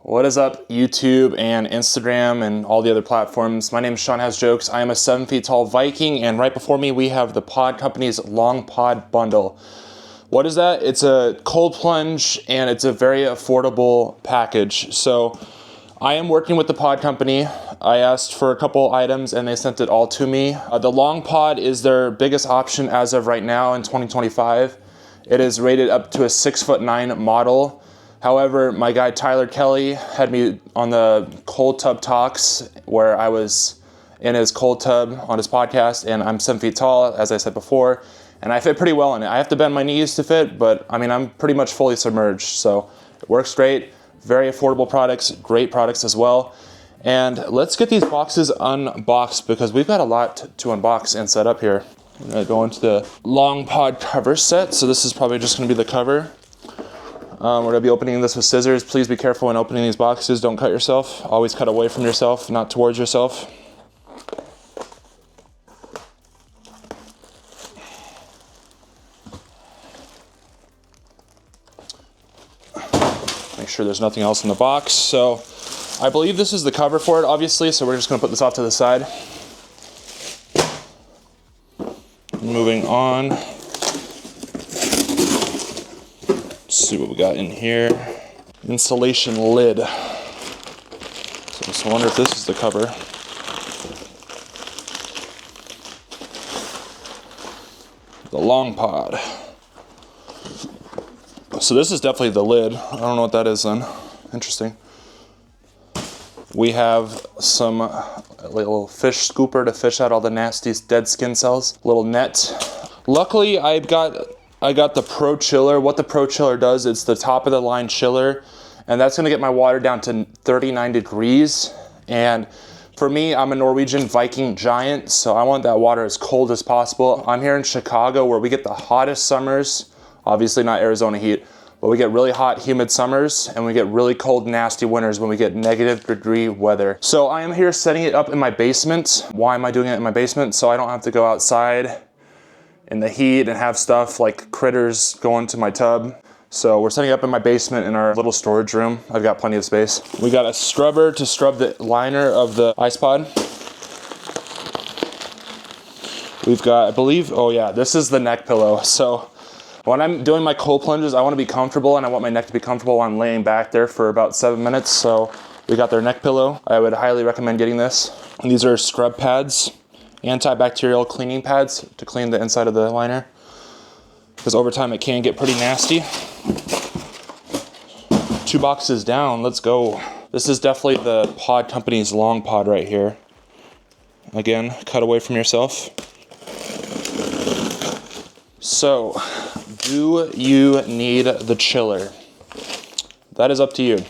What is up, YouTube and Instagram and all the other platforms? My name is Sean Has Jokes. I am a 7 feet tall Viking, and right before me we have the Pod Company's Long Pod Bundle. What is that? It's a cold plunge and it's a very affordable package. So I am working with the Pod Company. I asked for a couple items and they sent it all to me. The Long Pod is their biggest option as of right now in 2025. It is rated up to a 6'9" model. However, my guy Tyler Kelly had me on the cold tub talks where I was in his cold tub on his podcast, and I'm 7 feet tall, as I said before, and I fit pretty well in it. I have to bend my knees to fit, but I mean, I'm pretty much fully submerged, so it works great. Very affordable products, great products as well. And let's get these boxes unboxed because we've got a lot to unbox and set up here. I'm gonna go into the Long Pod cover set. So this is probably just gonna be the cover. We're gonna be opening this with scissors. Please be careful when opening these boxes. Don't cut yourself. Always cut away from yourself, not towards yourself. Make sure there's nothing else in the box. So I believe this is the cover for it, obviously, so we're just gonna put this off to the side. Moving on. Let's see what we got in here. Insulation lid. So I just wonder if this is the cover. The Long Pod. So this is definitely the lid. I don't know what that is then. Interesting. We have some little fish scooper to fish out all the nasty dead skin cells. Little net. Luckily, I got the ProChiller. What the ProChiller does, it's the top of the line chiller, and that's gonna get my water down to 39 degrees. And for me, I'm a Norwegian Viking giant, so I want that water as cold as possible. I'm here in Chicago where we get the hottest summers, obviously not Arizona heat, but we get really hot, humid summers, and we get really cold, nasty winters when we get -degree weather. So I am here setting it up in my basement. Why am I doing it in my basement? So I don't have to go outside in the heat and have stuff like critters go into my tub. So we're setting it up in my basement in our little storage room. I've got plenty of space. We got a scrubber to scrub the liner of the ice pod. We've got, I believe, oh yeah, this is the neck pillow. So when I'm doing my cold plunges, I want to be comfortable and I want my neck to be comfortable while I'm laying back there for about 7 minutes. So we got their neck pillow. I would highly recommend getting this. And these are scrub pads, antibacterial cleaning pads to clean the inside of the liner, because over time it can get pretty nasty. 2 boxes down, let's go. This is definitely the Pod Company's Long Pod right here. Again, cut away from yourself. So, do you need the chiller? That is up to you.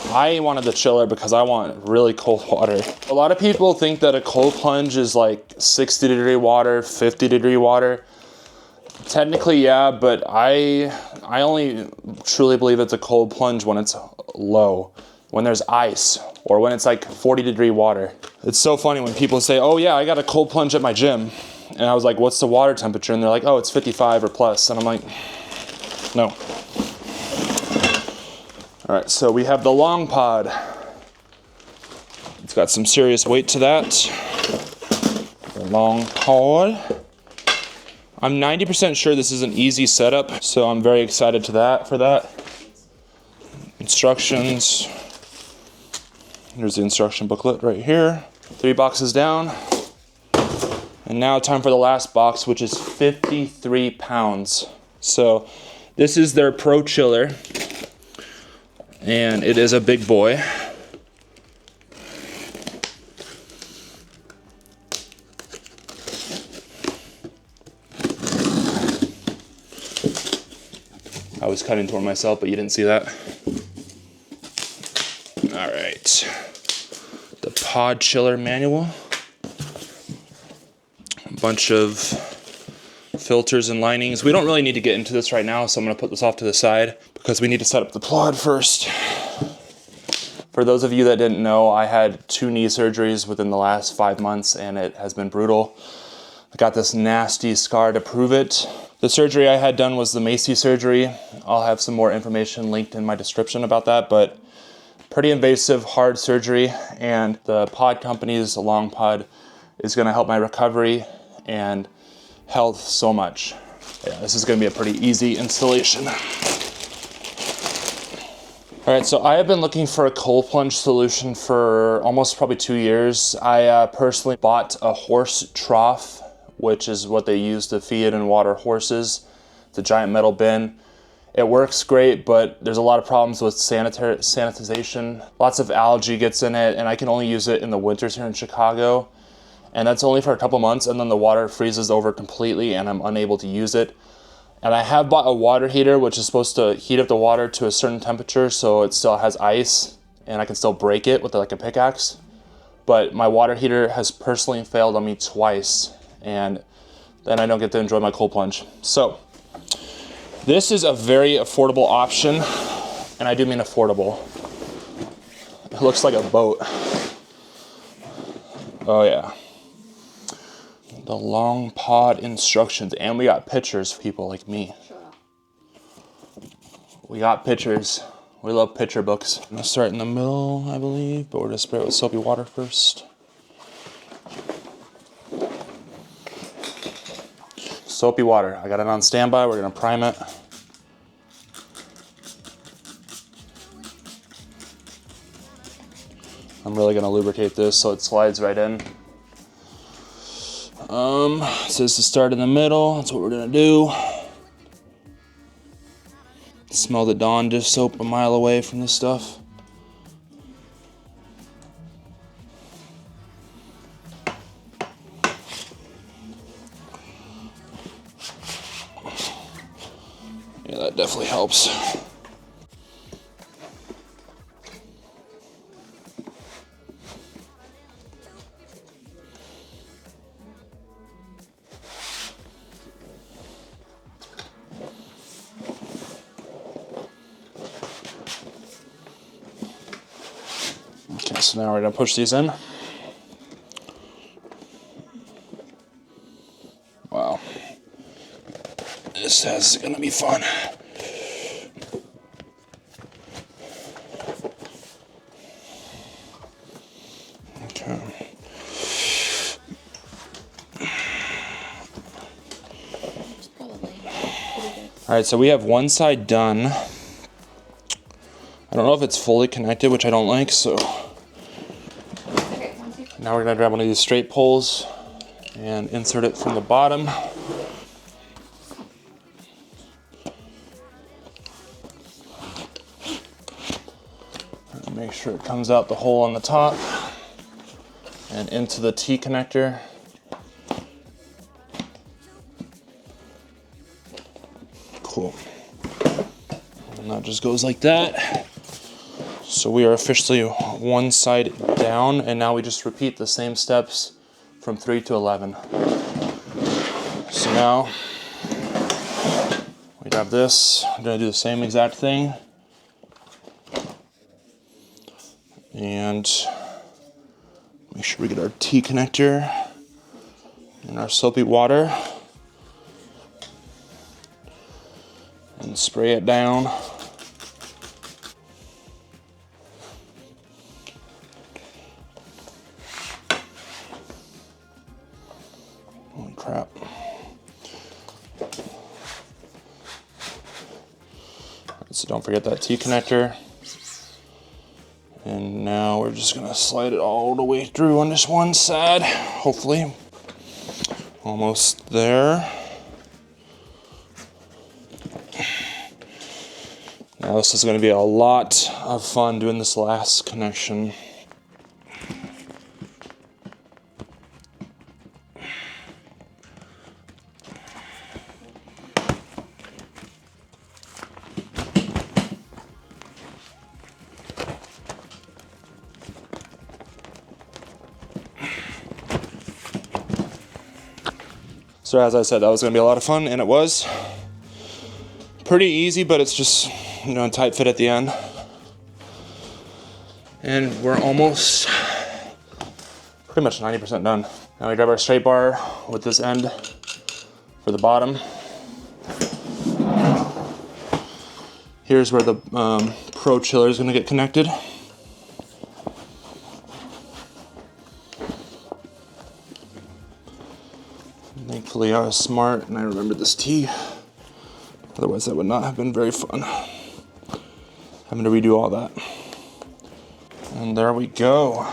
I wanted the chiller because I want really cold water. A lot of people think that a cold plunge is like 60-degree water, 50-degree water. Technically, yeah, but I only truly believe it's a cold plunge when it's low, when there's ice, or when it's like 40-degree water. It's so funny when people say, oh yeah, I got a cold plunge at my gym. And I was like, what's the water temperature? And they're like, oh, it's 55 or plus. And I'm like, no. All right, so we have the Long Pod. It's got some serious weight to that. The Long Pod. I'm 90% sure this is an easy setup, so I'm very excited for that. Instructions. Here's the instruction booklet right here. 3 boxes down. And now time for the last box, which is 53 pounds. So this is their ProChiller, and it is a big boy. I was cutting toward myself, but you didn't see that. All right, the ProChiller manual. A bunch of filters and linings. We don't really need to get into this right now, so I'm going to put this off to the side because we need to set up the pod first. For those of you that didn't know, I had 2 knee surgeries within the last 5 months, and it has been brutal. I got this nasty scar to prove it. The surgery I had done was the Macy surgery. I'll have some more information linked in my description about that, but pretty invasive, hard surgery, and the pod company's Long Pod is gonna help my recovery and health so much. Yeah, this is gonna be a pretty easy installation. All right, so I have been looking for a cold plunge solution for almost probably 2 years. I personally bought a horse trough, which is what they use to feed and water horses. It's a giant metal bin. It works great, but there's a lot of problems with sanitization. Lots of algae gets in it, and I can only use it in the winters here in Chicago. And that's only for a couple months, and then the water freezes over completely, and I'm unable to use it. And I have bought a water heater, which is supposed to heat up the water to a certain temperature so it still has ice, and I can still break it with like a pickaxe. But my water heater has personally failed on me twice, and then I don't get to enjoy my cold plunge. So this is a very affordable option, and I do mean affordable. It looks like a boat. Oh yeah. The Long Pod instructions, and we got pictures for people like me. We got pictures. We love picture books. I'm gonna start in the middle, I believe, but we're gonna spray it with soapy water first. Soapy water. I got it on standby. We're gonna prime it. I'm really gonna lubricate this so it slides right in. It says to start in the middle. That's what we're gonna do. Smell the Dawn dish soap a mile away from this stuff. Yeah, that definitely helps. Okay, so now we're gonna push these in. Wow. This is gonna be fun. Okay. All right, so we have one side done. I don't know if it's fully connected, which I don't like, so. Now we're gonna grab one of these straight poles and insert it from the bottom. And make sure it comes out the hole on the top and into the T connector. Cool. And that just goes like that. So we are officially one side down, and now we just repeat the same steps from 3 to 11. So now we grab this. I'm gonna do the same exact thing. And make sure we get our T connector and our soapy water. And spray it down. Holy crap. So don't forget that T connector. And now we're just gonna slide it all the way through on this one side, hopefully. Almost there. Now this is gonna be a lot of fun doing this last connection. So as I said, that was gonna be a lot of fun, and it was. Pretty easy, but it's just, you know, a tight fit at the end. And we're almost pretty much 90% done. Now we grab our straight bar with this end for the bottom, Here's where the ProChiller is going to get connected. Thankfully I was smart and I remembered this T. Otherwise that would not have been very fun. Having to redo all that. And there we go.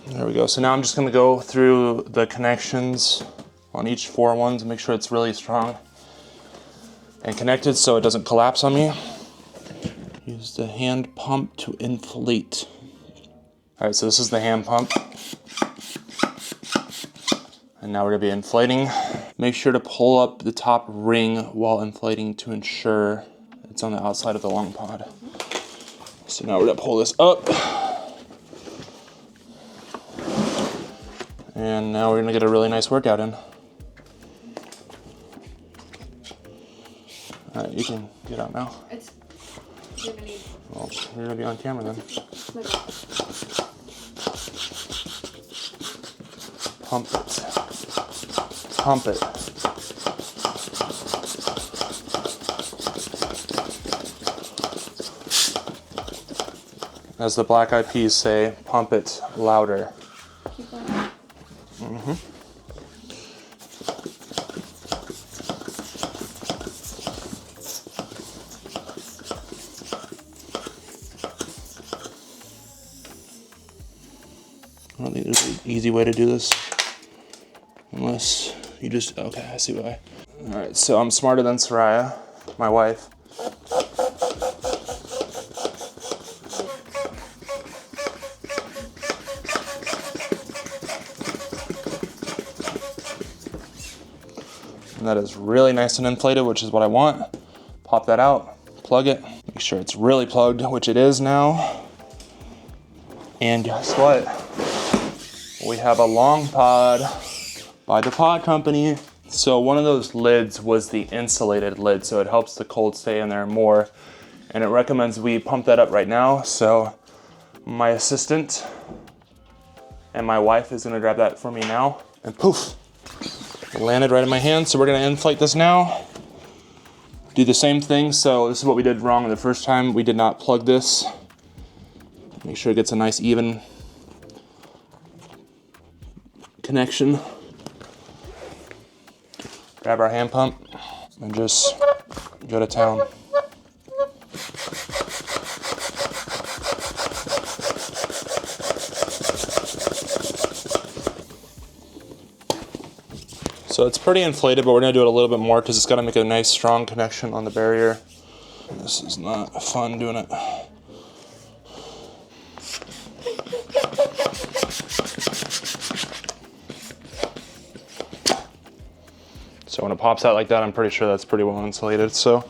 There we go. So now I'm just going to go through the connections on each 4 ones and make sure it's really strong and connected so it doesn't collapse on me. Use the hand pump to inflate. All right, so this is the hand pump. And now we're going to be inflating. Make sure to pull up the top ring while inflating to ensure it's on the outside of the long pod. So now we're going to pull this up. And now we're going to get a really nice workout in. All right, you can get out now. Well, you're going to be on camera then. Pump it. Pump it. As the Black Eyed Peas say, pump it louder. Keep going. Mm-hmm. I don't think there's an easy way to do this. Unless you just, okay, I see why. All right, so I'm smarter than Soraya, my wife. And that is really nice and inflated, which is what I want. Pop that out, plug it, make sure it's really plugged, which it is now. And guess what? We have a long pod by the pod company. So one of those lids was the insulated lid, so it helps the cold stay in there more. And it recommends we pump that up right now. So my assistant and my wife is gonna grab that for me now. And poof, it landed right in my hand. So we're gonna inflate this now. Do the same thing. So this is what we did wrong the first time. We did not plug this. Make sure it gets a nice even connection. Grab our hand pump and just go to town. So it's pretty inflated, but we're gonna do it a little bit more because it's gotta make a nice strong connection on the barrier. This is not fun doing it. So when it pops out like that, I'm pretty sure that's pretty well insulated. So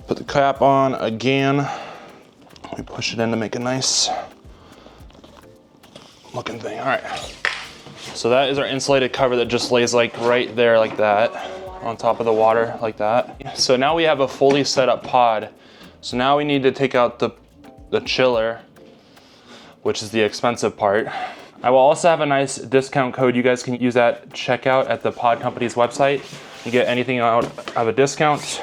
put the cap on again. We push it in to make a nice looking thing. All right. So that is our insulated cover that just lays like right there like that on top of the water like that. So now we have a fully set up pod. So now we need to take out the chiller, which is the expensive part. I will also have a nice discount code. You guys can use that checkout at the pod company's website. You get anything out of a discount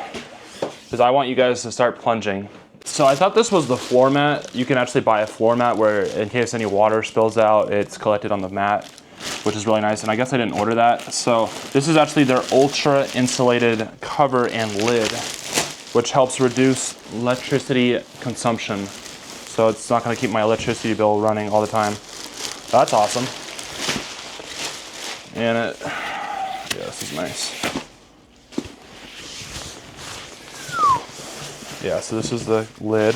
because I want you guys to start plunging. So I thought this was the floor mat. You can actually buy a floor mat where in case any water spills out, it's collected on the mat, which is really nice. And I guess I didn't order that. So this is actually their ultra insulated cover and lid, which helps reduce electricity consumption. So it's not gonna keep my electricity bill running all the time. That's awesome. And yeah, this is nice. Yeah, so this is the lid.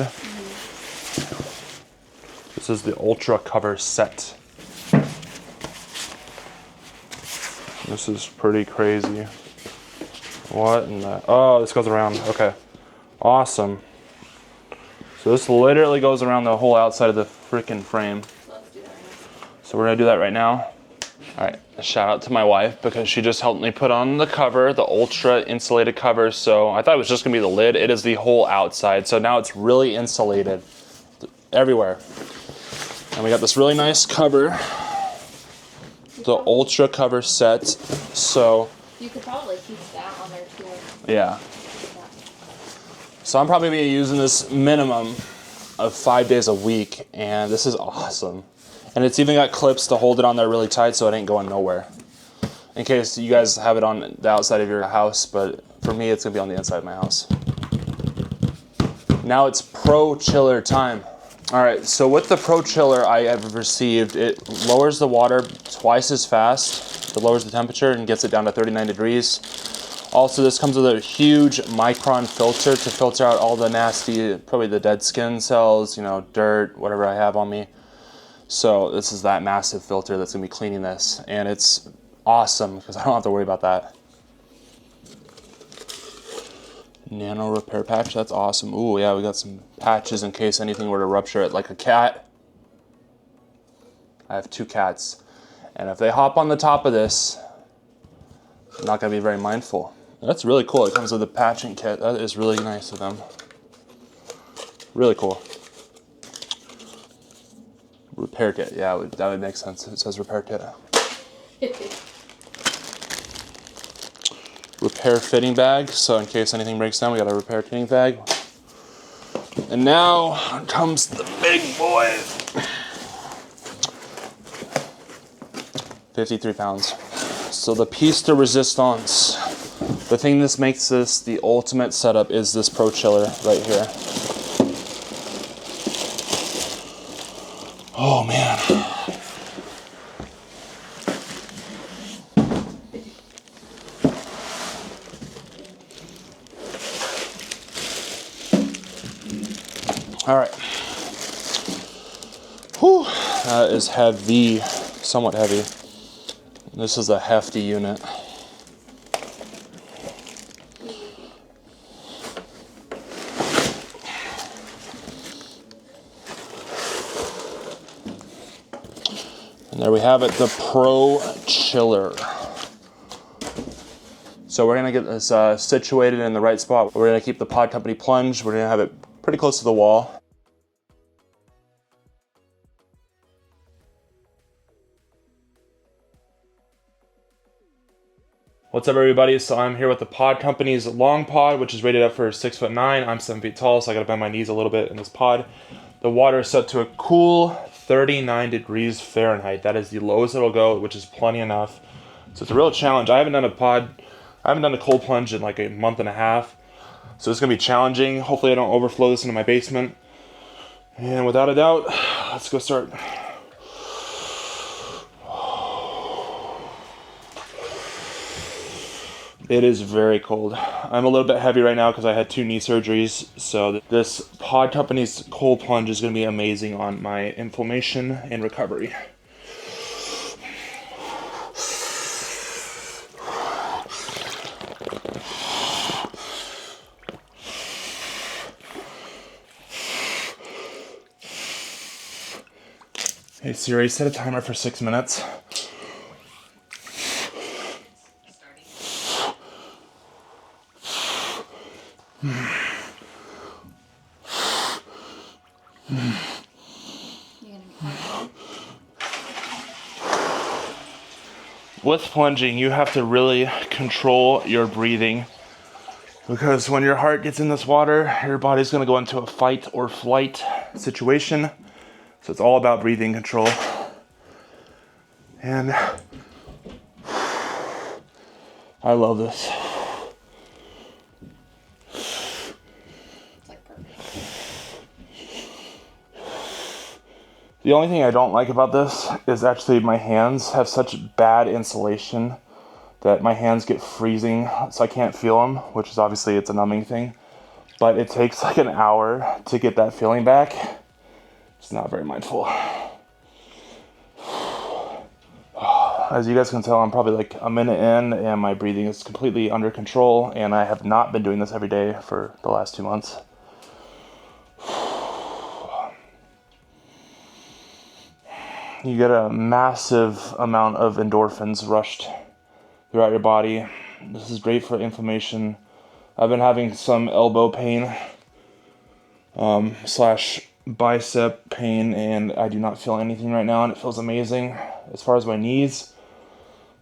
This is the Ultra Cover set. This is pretty crazy. What in the, oh, this goes around, okay. Awesome. So this literally goes around the whole outside of the freaking frame. So we're gonna do that right now. All right, a shout out to my wife because she just helped me put on the cover, the ultra insulated cover. So I thought it was just gonna be the lid. It is the whole outside. So now it's really insulated everywhere. And we got this really nice cover, the ultra cover set. So you could probably keep that on there too. Yeah. So I'm probably gonna be using this minimum of 5 days a week, and this is awesome. And it's even got clips to hold it on there really tight so it ain't going nowhere. In case you guys have it on the outside of your house, but for me it's gonna be on the inside of my house. Now it's ProChiller time. All right, so with the ProChiller I have received, it lowers the water twice as fast. It lowers the temperature and gets it down to 39 degrees. Also, this comes with a huge micron filter to filter out all the nasty, probably the dead skin cells, you know, dirt, whatever I have on me. So this is that massive filter that's gonna be cleaning this, and it's awesome because I don't have to worry about that. Nano repair patch, that's awesome. Ooh, yeah, we got some patches in case anything were to rupture it, like a cat. I have 2 cats, and if they hop on the top of this, I'm not gonna be very mindful. That's really cool. It comes with a patching kit. That is really nice of them. Really cool. Repair kit, yeah, that would make sense. It says repair kit. Repair fitting bag, so in case anything breaks down, we got a repair fitting bag. And now comes the big boy. 53 pounds. So the piece de resistance, the thing that makes this the ultimate setup is this ProChiller right here. Oh man. All right. Whew, that is heavy, somewhat heavy. This is a hefty unit. And there we have it, the ProChiller. So we're gonna get this situated in the right spot. We're gonna keep the Pod Company Plunge. We're gonna have it pretty close to the wall. What's up everybody? So I'm here with the Pod Company's long pod, which is rated up for 6'9". I'm 7 feet tall, so I gotta bend my knees a little bit in this pod. The water is set to a cool 39 degrees Fahrenheit. That is the lowest it'll go, which is plenty enough. So it's a real challenge. I haven't done a cold plunge in like a month and a half. So it's gonna be challenging. Hopefully I don't overflow this into my basement. And without a doubt, let's go start. It is very cold. I'm a little bit heavy right now because I had 2 knee surgeries. So this Pod Company's cold plunge is gonna be amazing on my inflammation and recovery. Hey Siri, set a timer for 6 minutes. With plunging, you have to really control your breathing because when your heart gets in this water, your body's gonna go into a fight or flight situation. So it's all about breathing control. And I love this. The only thing I don't like about this is actually my hands have such bad insulation that my hands get freezing, so I can't feel them, which is obviously it's a numbing thing. But it takes like an hour to get that feeling back. It's not very mindful. As you guys can tell, I'm probably like a minute in and my breathing is completely under control, and I have not been doing this every day for the last 2 months. You get a massive amount of endorphins rushed throughout your body. This is great for inflammation. I've been having some elbow pain slash bicep pain, and I do not feel anything right now, and it feels amazing. As far as my knees,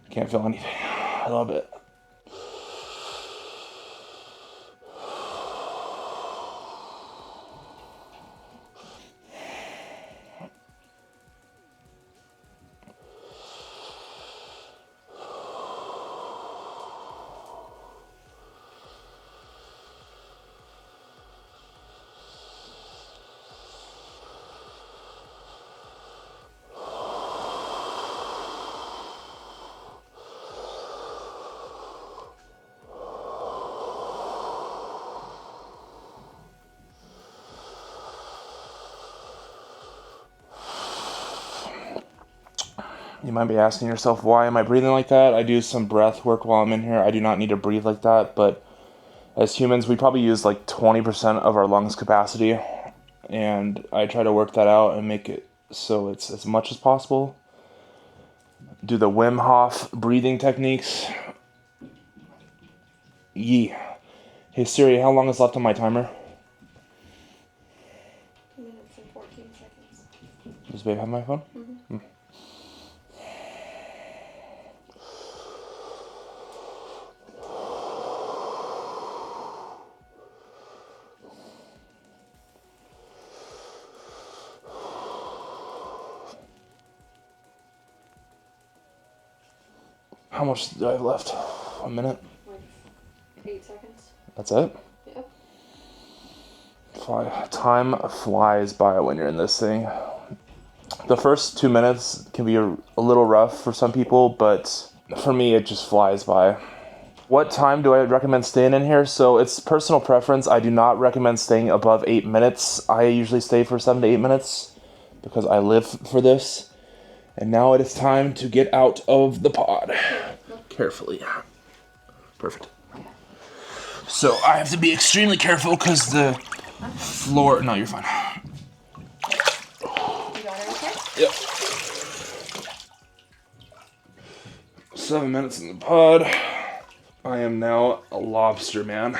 I can't feel anything. I love it. You might be asking yourself, why am I breathing like that? I do some breath work while I'm in here. I do not need to breathe like that, but as humans, we probably use like 20% of our lungs capacity, and I try to work that out and make it so it's as much as possible. Do the Wim Hof breathing techniques. Yee. Hey Siri, how long is left on my timer? 2 minutes and 14 seconds. Does babe have my phone? Mm-hmm. How much do I have left? 1 minute? Like 8 seconds. That's it? Yep. Time flies by when you're in this thing. The first 2 minutes can be a little rough for some people, but for me, it just flies by. What time do I recommend staying in here? So it's personal preference. I do not recommend staying above 8 minutes. I usually stay for 7 to 8 minutes because I live for this. And now it is time to get out of the pod. Carefully. Perfect. So I have to be extremely careful because the floor... No, you're fine. You got everything? Yep. 7 minutes in the pod. I am now a lobster man.